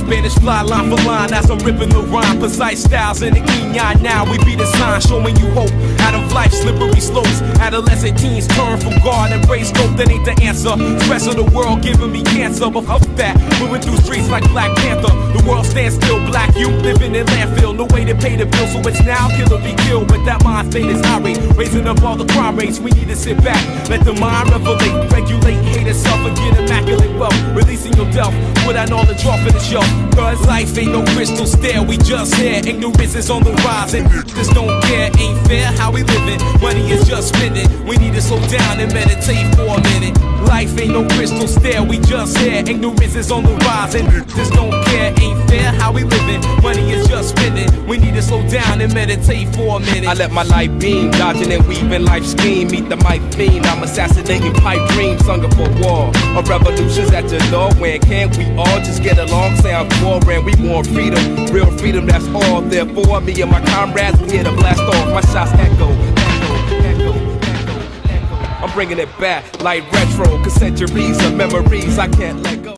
Spanish fly line for line as I'm ripping the rhyme. Precise styles in the E9 now. We be the sign showing you hope out of life's slippery slopes. Adolescent teens turn from God and embrace dope. That ain't the answer. Stress of the world giving me cancer. But fuck that, moving through streets like Black Panther. The world stands still, black youth living in landfill. No way to pay the bill, so it's now kill or be killed. But that mind state is irate, raising up all the crime rates. We need to sit back, let the mind revelate, regulate, hate itself and get immaculate wealth. Releasing your delf, put that knowledge off of the shelf. Cause life ain't no crystal stair, we just here. Ignorance is on the rise and just don't care. Ain't fair how we living, money is just spending. We need to slow down and meditate for a minute. Life ain't no crystal stair, we just here. Ignorance is on the rise and just don't care. Ain't fair how we living, money is just spending. We need to slow down and meditate for a minute. I let my light beam, dodging and weaving life scheme. Meet the mic fiend, I'm assassinating pipe dreams. Hunger for war, a revolution's at your door. When can't we all just get along? Sound boring, we want freedom, real freedom, that's all. Therefore, me and my comrades, we here to blast off. My shots echo, I'm bringing it back like retro, cause centuries of memories I can't let go.